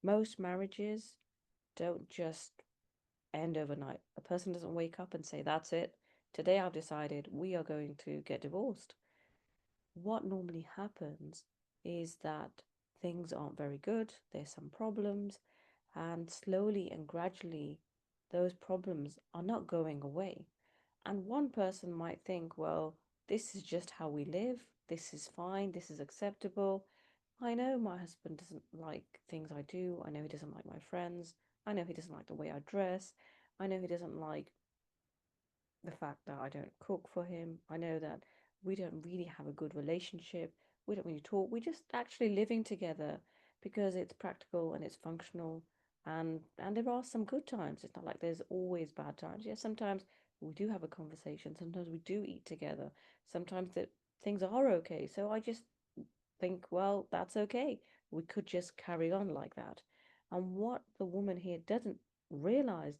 Most marriages don't just end overnight. A person doesn't wake up and say, "That's it. Today I've decided we are going to get divorced." What normally happens is that things aren't very good, there's some problems, and slowly and gradually, those problems are not going away. And one person might think, well, this is just how we live, this is fine, this is acceptable. I know my husband doesn't like things I do, I know he doesn't like my friends, I know he doesn't like the way I dress, I know he doesn't like the fact that I don't cook for him. I know that we don't really have a good relationship. We don't really talk. We're just actually living together because it's practical and it's functional. And there are some good times. It's not like there's always bad times. Yes, sometimes we do have a conversation. Sometimes we do eat together. Sometimes that things are okay. So I just think, well, that's okay. We could just carry on like that. And what the woman here doesn't realize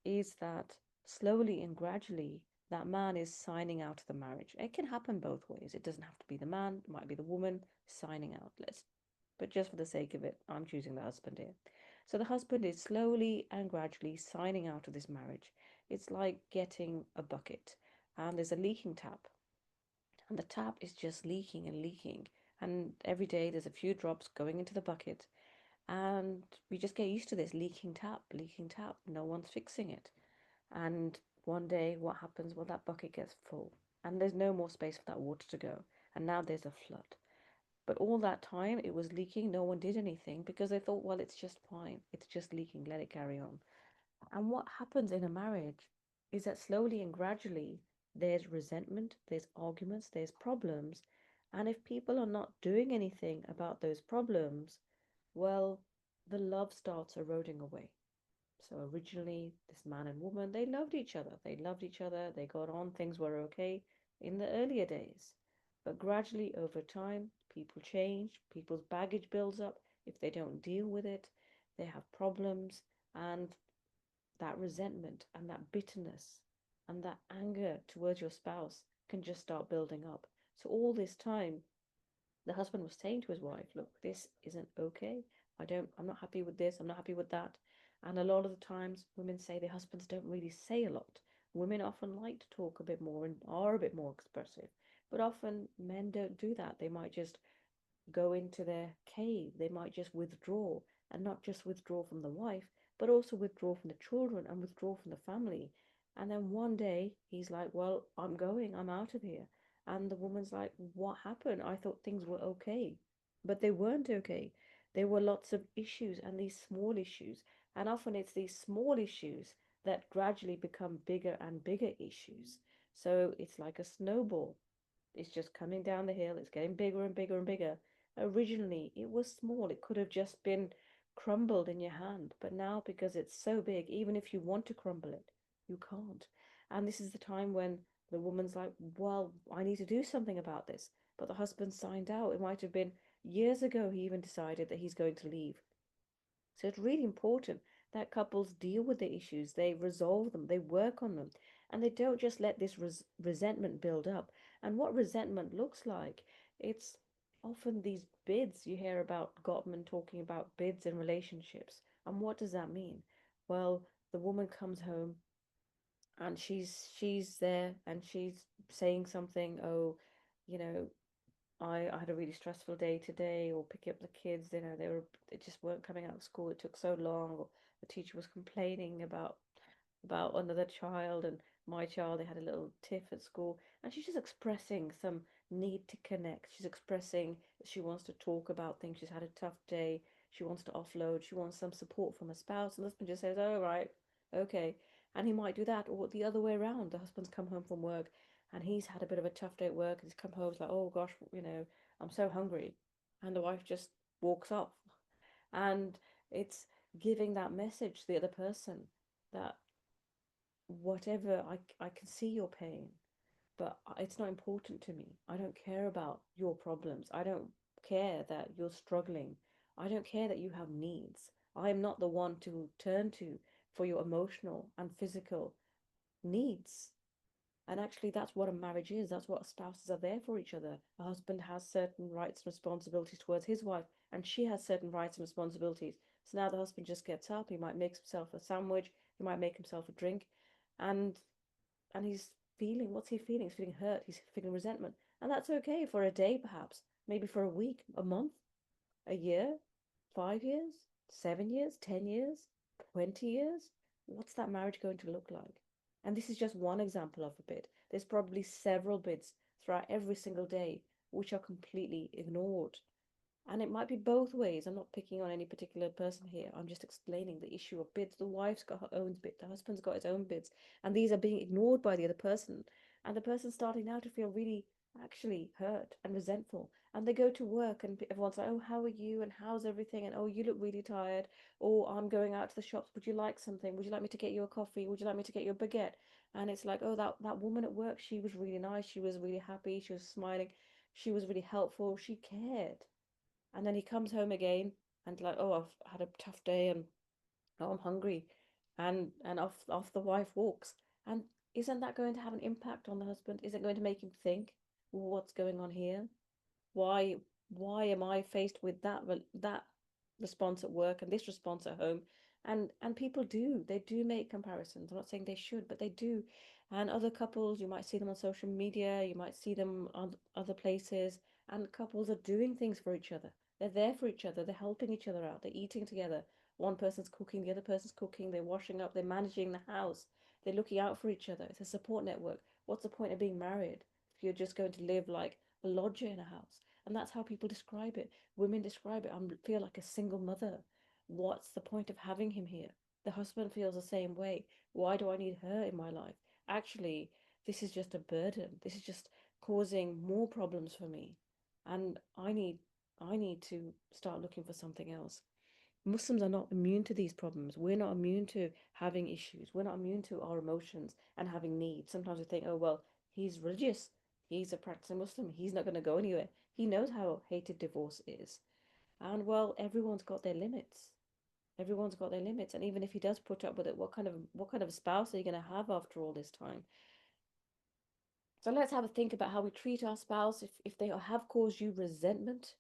is that slowly and gradually that man is signing out of the marriage. It can happen both ways. It doesn't have to be the man, it might be the woman signing out. But just for the sake of it, I'm choosing the husband here. So the husband is slowly and gradually signing out of this marriage. It's like getting a bucket and there's a leaking tap, and the tap is just leaking and leaking. And every day there's a few drops going into the bucket, and we just get used to this leaking tap. No one's fixing it. And one day, what happens? Well, that bucket gets full, and there's no more space for that water to go. And now there's a flood. But all that time it was leaking, no one did anything because they thought, well, it's just fine. It's just leaking, let it carry on. And what happens in a marriage is that slowly and gradually there's resentment, there's arguments, there's problems. And if people are not doing anything about those problems, well, the love starts eroding away. So originally, this man and woman, they loved each other. They loved each other. They got on. Things were okay in the earlier days. But gradually, over time, people change. People's baggage builds up. If they don't deal with it, they have problems. And that resentment and that bitterness and that anger towards your spouse can just start building up. So all this time, the husband was saying to his wife, look, this isn't okay. I'm not happy with this. I'm not happy with that. And a lot of the times women say their husbands don't really say a lot. Women often like to talk a bit more and are a bit more expressive. But often men don't do that. They might just go into their cave. They might just withdraw, and not just withdraw from the wife, but also withdraw from the children and withdraw from the family. And then one day he's like, well, I'm going, I'm out of here. And the woman's like, what happened? I thought things were okay. But they weren't okay. There were lots of issues and these small issues. And often it's these small issues that gradually become bigger and bigger issues. So it's like a snowball. It's just coming down the hill, it's getting bigger and bigger and bigger. Originally, it was small, it could have just been crumbled in your hand, but now because it's so big, even if you want to crumble it, you can't. And this is the time when the woman's like, well, I need to do something about this. But the husband signed out. It might have been years ago he even decided that he's going to leave. So it's really important that couples deal with the issues, they resolve them, they work on them, and they don't just let this resentment build up. And what resentment looks like, it's often these bids. You hear about Gottman talking about bids in relationships. And what does that mean? Well, the woman comes home and she's there and she's saying something, oh, you know, I had a really stressful day today, or picking up the kids, they just weren't coming out of school. It took so long, or the teacher was complaining about another child, and my child, they had a little tiff at school, and she's just expressing some need to connect. She's expressing that she wants to talk about things. She's had a tough day. She wants to offload. She wants some support from a spouse, and the husband just says, "Oh, right, okay." And he might do that, or the other way around. The husband's come home from work and he's had a bit of a tough day at work, and he's come home, he's like, oh gosh, I'm so hungry. And the wife just walks off. And it's giving that message to the other person that whatever, I can see your pain, but it's not important to me. I don't care about your problems. I don't care that you're struggling. I don't care that you have needs. I am not the one to turn to for your emotional and physical needs. And actually, that's what a marriage is. That's what spouses are there for each other. A husband has certain rights and responsibilities towards his wife, and she has certain rights and responsibilities. So now the husband just gets up, he might make himself a sandwich, he might make himself a drink, and he's feeling, what's he feeling? He's feeling hurt, he's feeling resentment. And that's okay for a day, perhaps, maybe for a week, a month, a year, 5 years, 7 years, 10 years, 20 years. What's that marriage going to look like? And this is just one example of a bid. There's probably several bids throughout every single day which are completely ignored. And it might be both ways. I'm not picking on any particular person here. I'm just explaining the issue of bids. The wife's got her own bid, the husband's got his own bids, and these are being ignored by the other person. And the person's starting now to feel really actually hurt and resentful. And they go to work, and everyone's like, "Oh, how are you? And how's everything? And oh, you look really tired. Or I'm going out to the shops. Would you like something? Would you like me to get you a coffee? Would you like me to get you a baguette?" And it's like, "Oh, that woman at work, she was really nice. She was really happy. She was smiling. She was really helpful. She cared." And then he comes home again and like, "Oh, I've had a tough day and oh, I'm hungry," and off the wife walks. And isn't that going to have an impact on the husband? Is it going to make him think, what's going on here? why why am I faced with that response at work and this response at home? And people do, they do make comparisons. I'm not saying they should, but they do. And other couples, you might see them on social media, you might see them on other places, and couples are doing things for each other. They're there for each other, they're helping each other out, they're eating together. One person's cooking, the other person's cooking, they're washing up, they're managing the house, they're looking out for each other. It's a support network. What's the point of being married if you're just going to live like a lodger in a house? And that's how people describe it. Women describe it. I feel like a single mother. What's the point of having him here? The husband feels the same way. Why do I need her in my life? Actually, this is just a burden. This is just causing more problems for me. And I need to start looking for something else. Muslims are not immune to these problems. We're not immune to having issues. We're not immune to our emotions and having needs. Sometimes we think, oh, well, he's religious. He's a practicing Muslim. He's not going to go anywhere. He knows how hated divorce is. And well, everyone's got their limits. Everyone's got their limits. And even if he does put up with it, what kind of spouse are you going to have after all this time? So let's have a think about how we treat our spouse. If they have caused you resentment,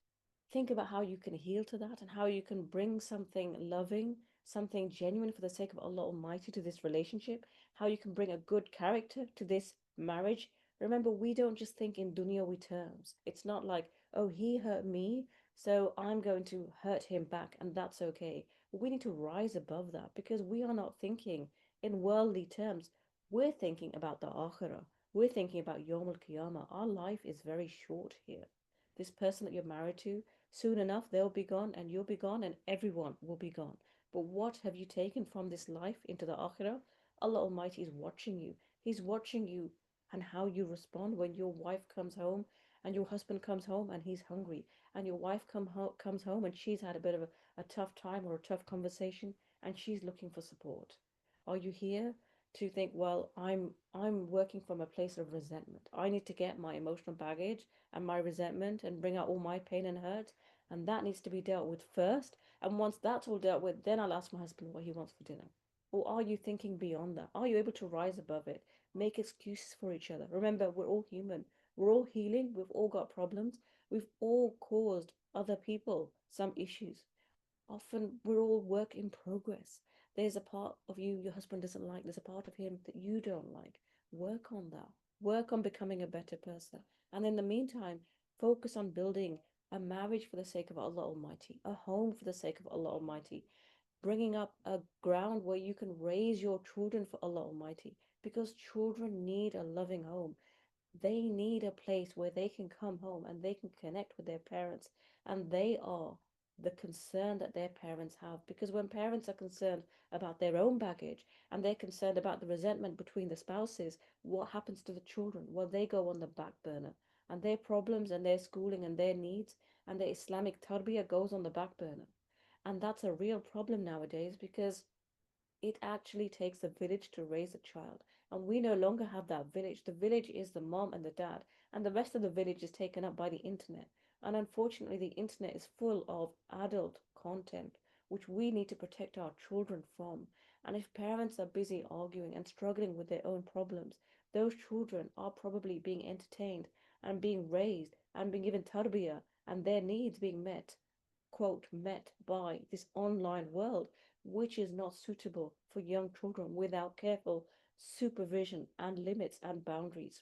think about how you can heal to that and how you can bring something loving, something genuine for the sake of Allah Almighty to this relationship, how you can bring a good character to this marriage. Remember, we don't just think in dunyawi terms. It's not like, oh, he hurt me, so I'm going to hurt him back, and that's okay. We need to rise above that because we are not thinking in worldly terms. We're thinking about the akhirah. We're thinking about Yawm al Qiyamah. Our life is very short here. This person that you're married to, soon enough they'll be gone and you'll be gone and everyone will be gone. But what have you taken from this life into the akhirah? Allah Almighty is watching you. He's watching you and how you respond when your wife comes home and your husband comes home and he's hungry, and your wife comes home and she's had a bit of a tough time or a tough conversation and she's looking for support. Are you here to think, well, I'm working from a place of resentment. I need to get my emotional baggage and my resentment and bring out all my pain and hurt, and that needs to be dealt with first. And once that's all dealt with, then I'll ask my husband what he wants for dinner. Or are you thinking beyond that? Are you able to rise above it? Make excuses for each other. Remember, we're all human. We're all healing. We've all got problems. We've all caused other people some issues. Often we're all work in progress. There's a part of you your husband doesn't like, there's a part of him that you don't like. Work on that. Work on becoming a better person. And in the meantime, focus on building a marriage for the sake of Allah Almighty, a home for the sake of Allah Almighty, bringing up a ground where you can raise your children for Allah Almighty, because children need a loving home. They need a place where they can come home and they can connect with their parents, and they are the concern that their parents have. Because when parents are concerned about their own baggage and they're concerned about the resentment between the spouses, what happens to the children? Well, they go on the back burner, and their problems and their schooling and their needs and their Islamic tarbiyah goes on the back burner. And that's a real problem nowadays, because it actually takes a village to raise a child. And we no longer have that village. The village is the mom and the dad, and the rest of the village is taken up by the internet. And unfortunately, the internet is full of adult content, which we need to protect our children from. And if parents are busy arguing and struggling with their own problems, those children are probably being entertained and being raised and being given tarbiyah and their needs being met quote, met by this online world, which is not suitable for young children without careful supervision and limits and boundaries.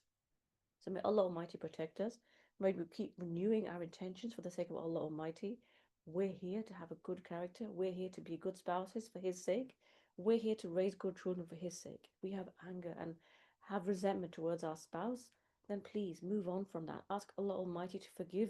So may Allah Almighty protect us. May we keep renewing our intentions for the sake of Allah Almighty. We're here to have a good character. We're here to be good spouses for His sake. We're here to raise good children for His sake. We have anger and have resentment towards our spouse, then please move on from that. Ask Allah Almighty to forgive,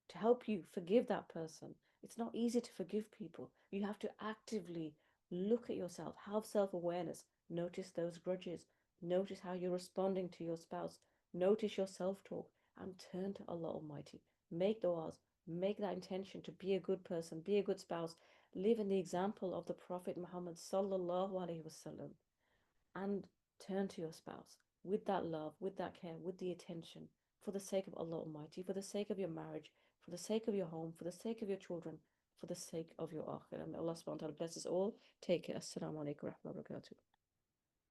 to help you forgive that person. It's not easy to forgive people. You have to actively look at yourself, have self awareness, notice those grudges, notice how you're responding to your spouse, notice your self talk, and turn to Allah Almighty. Make du'as, make that intention to be a good person, be a good spouse, live in the example of the Prophet Muhammad sallallahu alaihi wasallam, and turn to your spouse with that love, with that care, with the attention, for the sake of Allah Almighty, for the sake of your marriage, for the sake of your home, for the sake of your children, for the sake of your akhirah. May Allah subhanahu wa ta'ala bless us all. Take care. Assalamu alaikum wa rahmatullahi wa barakatuh.